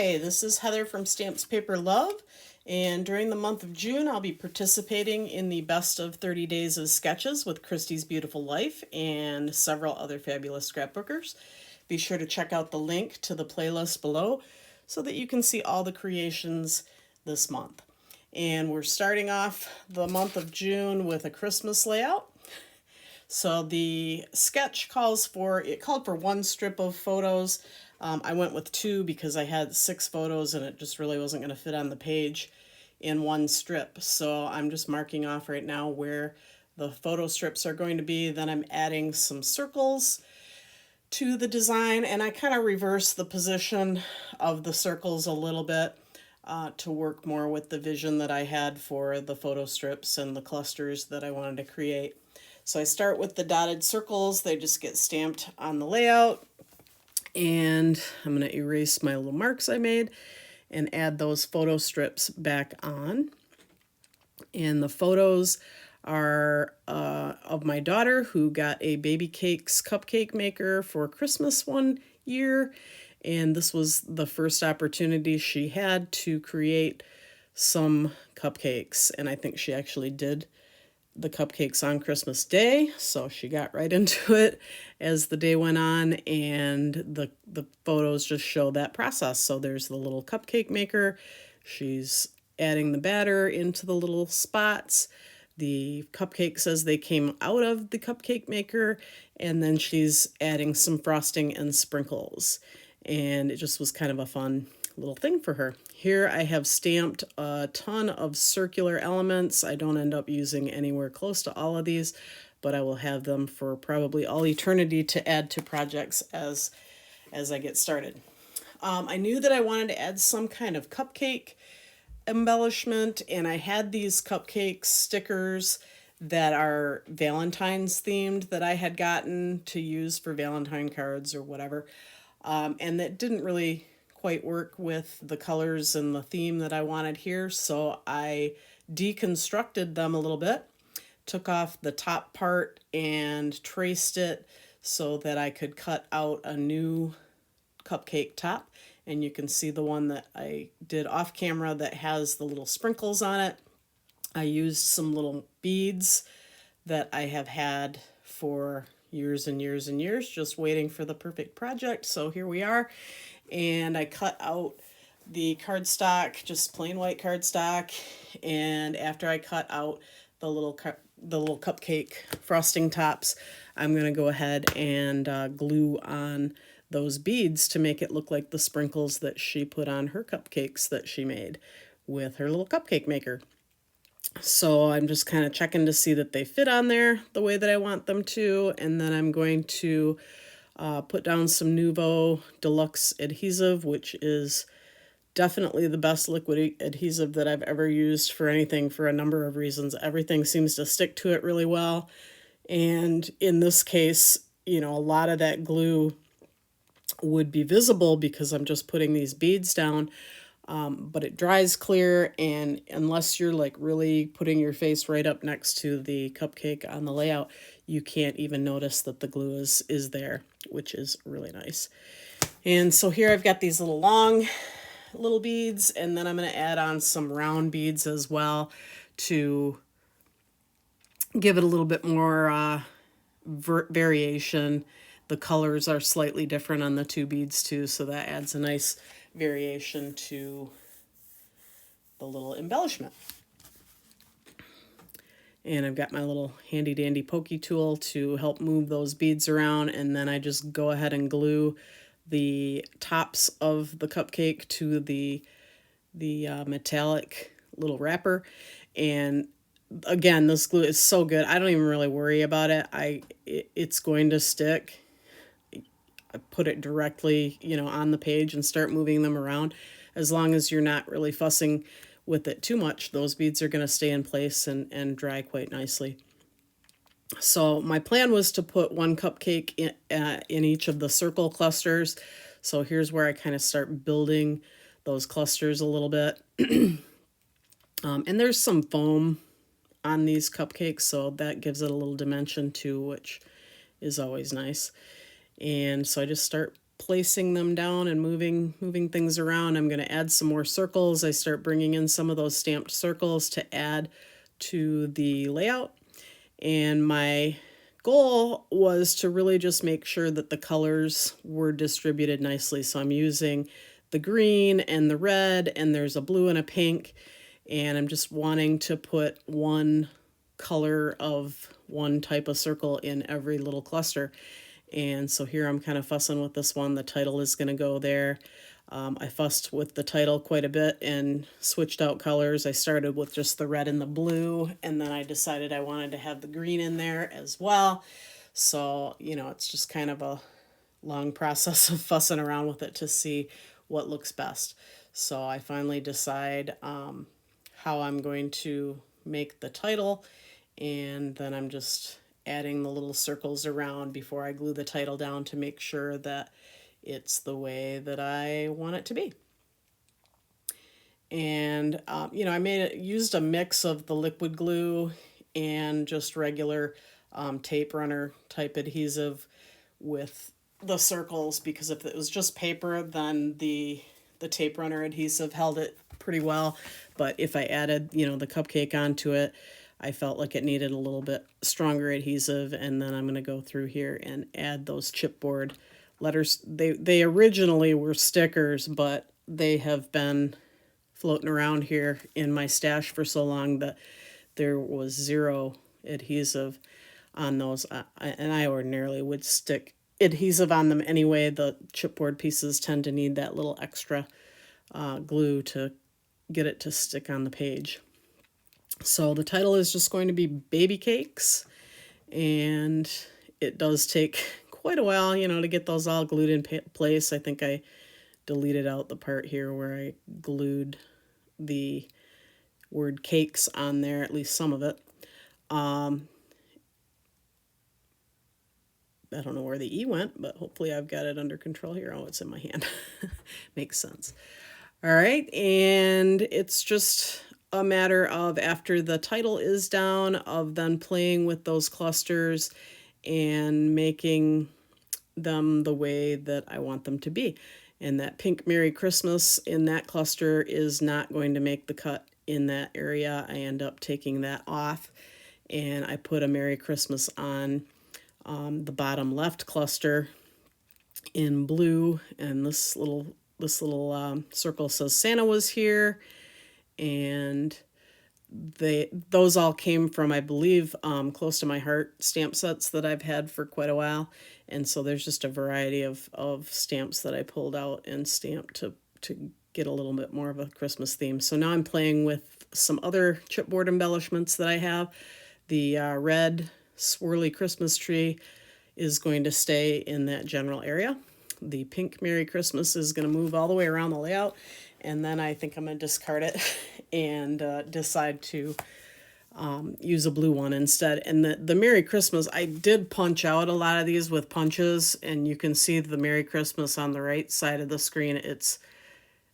Hi, this is Heather from Stamps Paper Love, and during the month of June I'll be participating in the Best of 30 Days of Sketches with Christy's Beautiful Life and several other fabulous scrapbookers. Be sure to check out the link to the playlist below so that you can see all the creations this month. And we're starting off the month of June with a Christmas layout. So the sketch called for one strip of photos. I went with two because I had 6 photos and it just really wasn't going to fit on the page in one strip. So I'm just marking off right now where the photo strips are going to be. Then I'm adding some circles to the design, and I kind of reverse the position of the circles a little bit to work more with the vision that I had for the photo strips and the clusters that I wanted to create. So I start with the dotted circles. They just get stamped on the layout. And I'm going to erase my little marks I made and add those photo strips back on. And the photos are of my daughter, who got a Baby Cakes cupcake maker for Christmas one year. And this was the first opportunity she had to create some cupcakes. And I think she actually did the cupcakes on Christmas Day, so she got right into it as the day went on, and the photos just show that process. So there's the little cupcake maker. She's adding the batter into the little spots. The cupcakes as they came out of the cupcake maker, and then she's adding some frosting and sprinkles. And it just was kind of a fun little thing for her. Here I have stamped a ton of circular elements. I don't end up using anywhere close to all of these, but I will have them for probably all eternity to add to projects as I get started. I knew that I wanted to add some kind of cupcake embellishment, and I had these cupcake stickers that are Valentine's themed that I had gotten to use for Valentine cards or whatever, and that didn't really quite work with the colors and the theme that I wanted here, so I deconstructed them a little bit, took off the top part and traced it so that I could cut out a new cupcake top. And you can see the one that I did off camera that has the little sprinkles on it. I used some little beads that I have had for years and years and years, just waiting for the perfect project. So here we are. And I cut out the cardstock, just plain white cardstock. And after I cut out the little cupcake frosting tops, I'm going to go ahead and glue on those beads to make it look like the sprinkles that she put on her cupcakes that she made with her little cupcake maker. So I'm just kind of checking to see that they fit on there the way that I want them to. And then I'm going to put down some Nuvo Deluxe adhesive, which is definitely the best liquid adhesive that I've ever used for anything for a number of reasons. Everything seems to stick to it really well. And in this case, a lot of that glue would be visible because I'm just putting these beads down. But it dries clear, and unless you're like really putting your face right up next to the cupcake on the layout, you can't even notice that the glue is there, which is really nice. And so here I've got these long little beads, and then I'm going to add on some round beads as well to give it a little bit more variation. The colors are slightly different on the two beads too, so that adds a nice variation to the little embellishment. And I've got my little handy dandy pokey tool to help move those beads around, and then I just go ahead and glue the tops of the cupcake to the metallic little wrapper. And again, this glue is so good, I don't even really worry about it. It's going to stick. I put it directly, on the page and start moving them around. As long as you're not really fussing with it too much, those beads are going to stay in place and dry quite nicely. So my plan was to put one cupcake in each of the circle clusters. So here's where I kind of start building those clusters a little bit. And there's some foam on these cupcakes, so that gives it a little dimension too, which is always nice. And so I just start placing them down and moving things around. I'm going to add some more circles. I start bringing in some of those stamped circles to add to the layout. And my goal was to really just make sure that the colors were distributed nicely. So I'm using the green and the red, and there's a blue and a pink, and I'm just wanting to put one color of one type of circle in every little cluster. And so here I'm kind of fussing with this one. The title is going to go there. I fussed with the title quite a bit and switched out colors. I started with just the red and the blue, and then I decided I wanted to have the green in there as well. So, it's just kind of a long process of fussing around with it to see what looks best. So I finally decide how I'm going to make the title, and then I'm just adding the little circles around before I glue the title down to make sure that it's the way that I want it to be. And I used a mix of the liquid glue and just regular tape runner type adhesive with the circles, because if it was just paper, then the tape runner adhesive held it pretty well. But if I added the cupcake onto it, I felt like it needed a little bit stronger adhesive. And then I'm going to go through here and add those chipboard letters. They originally were stickers, but they have been floating around here in my stash for so long that there was zero adhesive on those. And I ordinarily would stick adhesive on them anyway. The chipboard pieces tend to need that little extra glue to get it to stick on the page. So the title is just going to be Baby Cakes, and it does take quite a while, to get those all glued in place. I think I deleted out the part here where I glued the word cakes on there, at least some of it. I don't know where the E went, but hopefully I've got it under control here. Oh, it's in my hand. Makes sense. All right, and it's just a matter of, after the title is down, of then playing with those clusters and making them the way that I want them to be. And that pink Merry Christmas in that cluster is not going to make the cut in that area. I end up taking that off, and I put a Merry Christmas on the bottom left cluster in blue, and this little circle says Santa was here. And those all came from, I believe, Close to My Heart stamp sets that I've had for quite a while. And so there's just a variety of stamps that I pulled out and stamped to get a little bit more of a Christmas theme. So now I'm playing with some other chipboard embellishments that I have. The red swirly Christmas tree is going to stay in that general area. The pink Merry Christmas is going to move all the way around the layout. And then I think I'm going to discard it and decide to use a blue one instead. And the Merry Christmas, I did punch out a lot of these with punches, and you can see the Merry Christmas on the right side of the screen.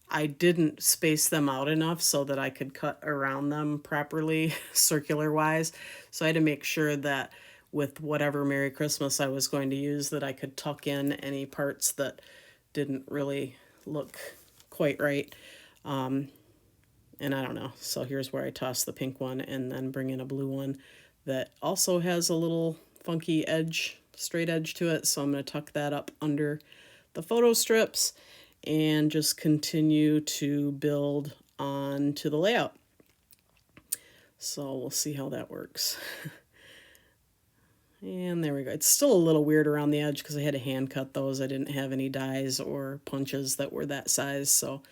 I didn't space them out enough so that I could cut around them properly, circular wise. So I had to make sure that with whatever Merry Christmas I was going to use, that I could tuck in any parts that didn't really look quite right. And I don't know. So here's where I toss the pink one and then bring in a blue one that also has a little funky edge, straight edge to it. So I'm going to tuck that up under the photo strips and just continue to build on to the layout. So we'll see how that works. And there we go. It's still a little weird around the edge because I had to hand cut those. I didn't have any dies or punches that were that size. So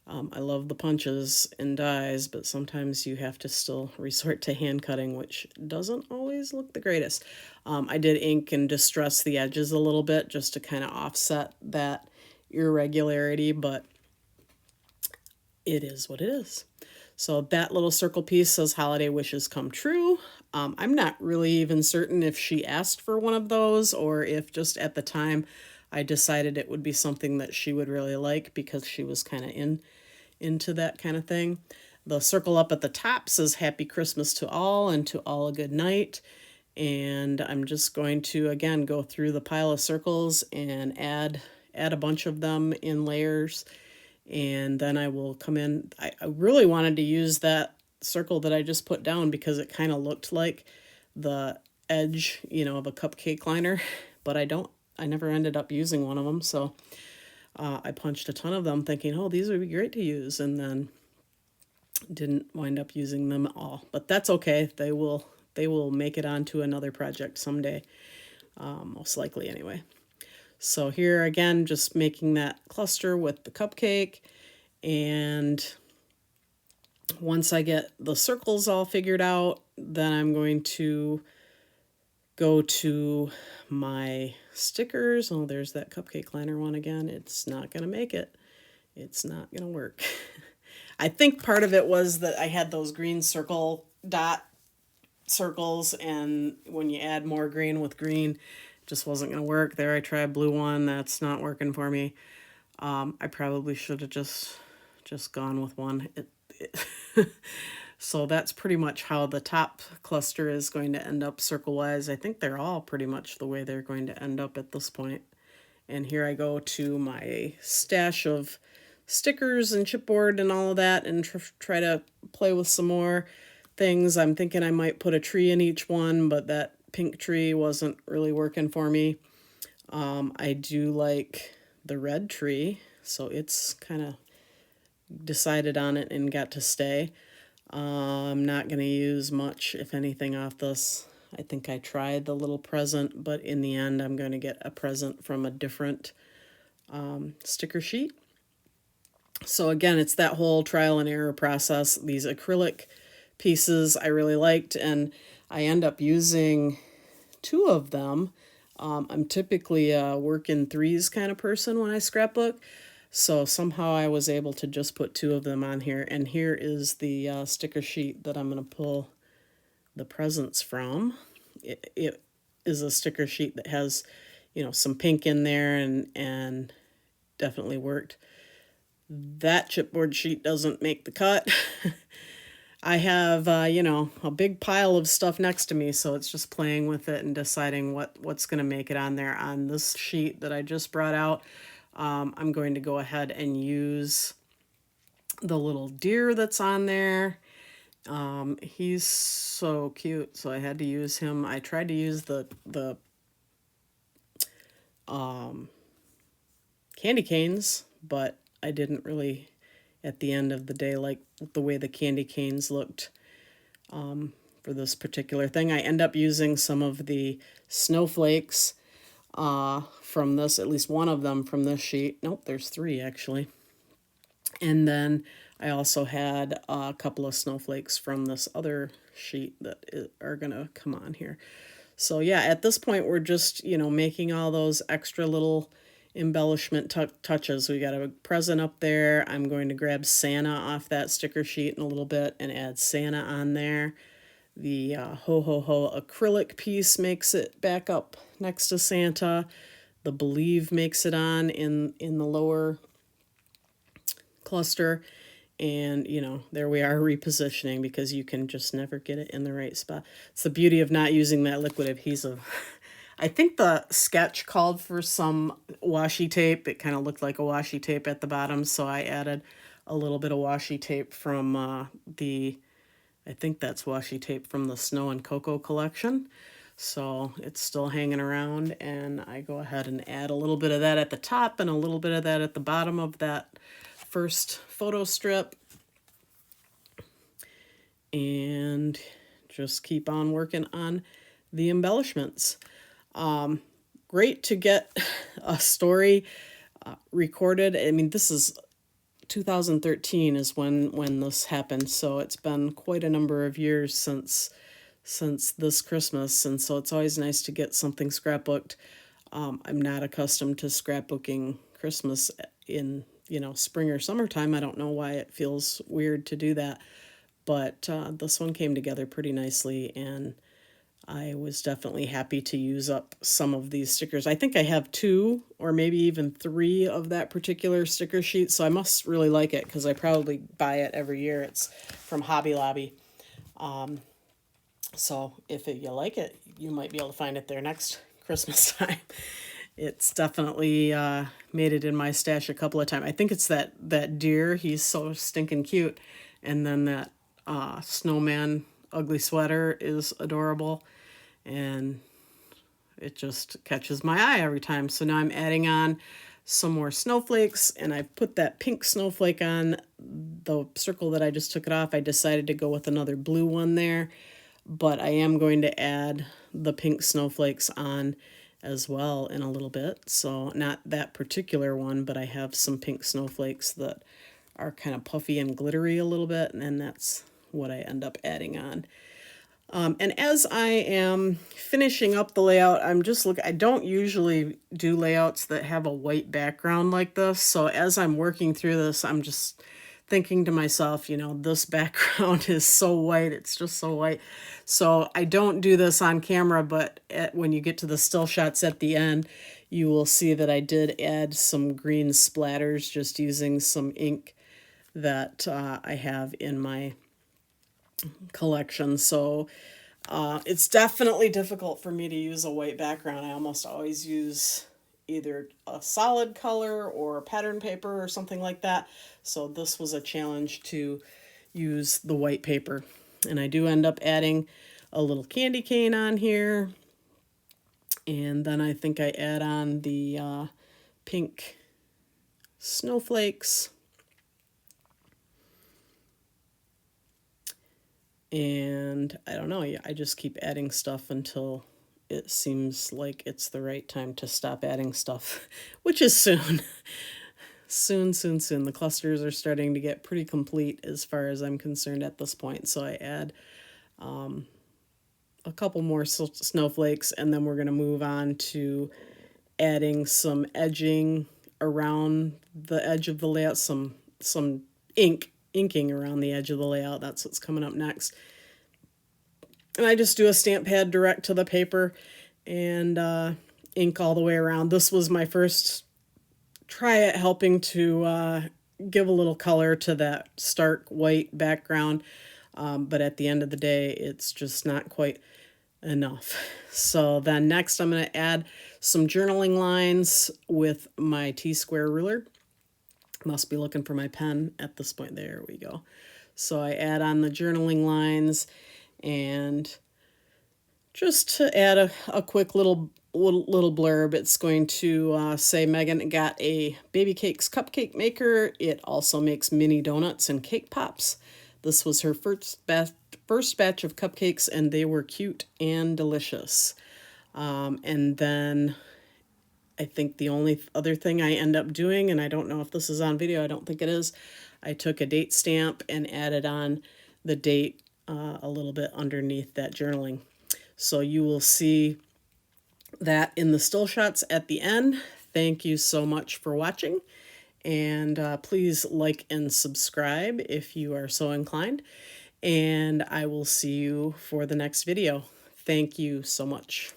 I love the punches and dies, but sometimes you have to still resort to hand cutting, which doesn't always look the greatest. I did ink and distress the edges a little bit just to kind of offset that irregularity, but it is what it is. So that little circle piece says holiday wishes come true. I'm not really even certain if she asked for one of those or if just at the time I decided it would be something that she would really like because she was kind of into that kind of thing. The circle up at the top says Happy Christmas to all and to all a good night. And I'm just going to, again, go through the pile of circles and add add a bunch of them in layers, and then I will come in. I really wanted to use that circle that I just put down because it kind of looked like the edge, of a cupcake liner, but I never ended up using one of them, so I punched a ton of them thinking, oh, these would be great to use, and then didn't wind up using them at all. But that's okay. They will make it onto another project someday, most likely anyway. So here again, just making that cluster with the cupcake, and once I get the circles all figured out, then I'm going to go to my stickers. Oh, there's that cupcake liner one again. It's not going to make it. It's not going to work. I think part of it was that I had those green circle dot circles, and when you add more green with green, it just wasn't going to work. There, I tried blue one. That's not working for me. I probably should have just gone with one. So that's pretty much how the top cluster is going to end up circle-wise. I think they're all pretty much the way they're going to end up at this point. And here I go to my stash of stickers and chipboard and all of that, and try to play with some more things. I'm thinking I might put a tree in each one, but that pink tree wasn't really working for me. I do like the red tree, so it's kind of decided on it and got to stay. I'm not going to use much, if anything, off this. I think I tried the little present, but in the end, I'm going to get a present from a different sticker sheet. So again, it's that whole trial and error process. These acrylic pieces I really liked, and I end up using 2 of them. I'm typically a work in threes kind of person when I scrapbook, so somehow I was able to just put 2 of them on here. And here is the sticker sheet that I'm going to pull the presents from. It is a sticker sheet that has, some pink in there, and definitely worked. That chipboard sheet doesn't make the cut. I have, a big pile of stuff next to me, so it's just playing with it and deciding what's going to make it on there. On this sheet that I just brought out, I'm going to go ahead and use the little deer that's on there. He's so cute, so I had to use him. I tried to use the candy canes, but I didn't really, at the end of the day, like the way the candy canes looked for this particular thing. I end up using some of the snowflakes from this, at least one of them from this sheet. Nope, there's 3 actually. And then I also had a couple of snowflakes from this other sheet that are going to come on here. So yeah, at this point, we're just, making all those extra little embellishment touches. We got a present up there. I'm going to grab Santa off that sticker sheet in a little bit and add Santa on there. The ho ho ho acrylic piece makes it back up next to Santa. The Believe makes it on in the lower cluster. And, there we are repositioning because you can just never get it in the right spot. It's the beauty of not using that liquid adhesive. I think the sketch called for some washi tape. It kind of looked like a washi tape at the bottom, so I added a little bit of washi tape from I think that's washi tape from the Snow and Cocoa collection. So it's still hanging around, and I go ahead and add a little bit of that at the top and a little bit of that at the bottom of that first photo strip. And just keep on working on the embellishments. Great to get a story recorded. I mean, this is 2013 is when this happened, so it's been quite a number of years since this Christmas, and so it's always nice to get something scrapbooked. I'm not accustomed to scrapbooking Christmas in spring or summertime. I don't know why it feels weird to do that, but this one came together pretty nicely, and I was definitely happy to use up some of these stickers. I think I have 2 or maybe even 3 of that particular sticker sheet, so I must really like it because I probably buy it every year. It's from Hobby Lobby. So if you like it, you might be able to find it there next Christmas time. It's definitely made it in my stash a couple of times. I think it's that deer. He's so stinking cute. And then that snowman ugly sweater is adorable. And it just catches my eye every time. So now I'm adding on some more snowflakes, and I put that pink snowflake on the circle that I just took it off. I decided to go with another blue one there, but I am going to add the pink snowflakes on as well in a little bit. So not that particular one, but I have some pink snowflakes that are kind of puffy and glittery a little bit, and then that's what I end up adding on. And as I am finishing up the layout, I'm just looking, I don't usually do layouts that have a white background like this. So as I'm working through this, I'm just thinking to myself, you know, this background is so white. It's just so white. So I don't do this on camera, but when you get to the still shots at the end, you will see that I did add some green splatters just using some ink that I have in my collection. So it's definitely difficult for me to use a white background. I almost always use either a solid color or pattern paper or something like that. So this was a challenge to use the white paper. And I do end up adding a little candy cane on here. And then I think I add on the pink snowflakes. And I don't know, I just keep adding stuff until it seems like it's the right time to stop adding stuff, which is soon. Soon. The clusters are starting to get pretty complete as far as I'm concerned at this point. So I add a couple more snowflakes, and then we're going to move on to adding some edging around the edge of the layout, some inking around the edge of the layout. That's what's coming up next. And I just do a stamp pad direct to the paper and ink all the way around. This was my first try at helping to give a little color to that stark white background. But at the end of the day, it's just not quite enough. So then next I'm going to add some journaling lines with my T-square ruler. Must be looking for my pen at this point. There we go. So I add on the journaling lines, and just to add a quick little blurb, it's going to say Megan got a Baby Cakes cupcake maker. It also makes mini donuts and cake pops. This was her first batch of cupcakes, and they were cute and delicious. And then I think the only other thing I end up doing, and I don't know if this is on video, I don't think it is, I took a date stamp and added on the date a little bit underneath that journaling. So you will see that in the still shots at the end. Thank you so much for watching, and please like and subscribe if you are so inclined, and I will see you for the next video. Thank you so much.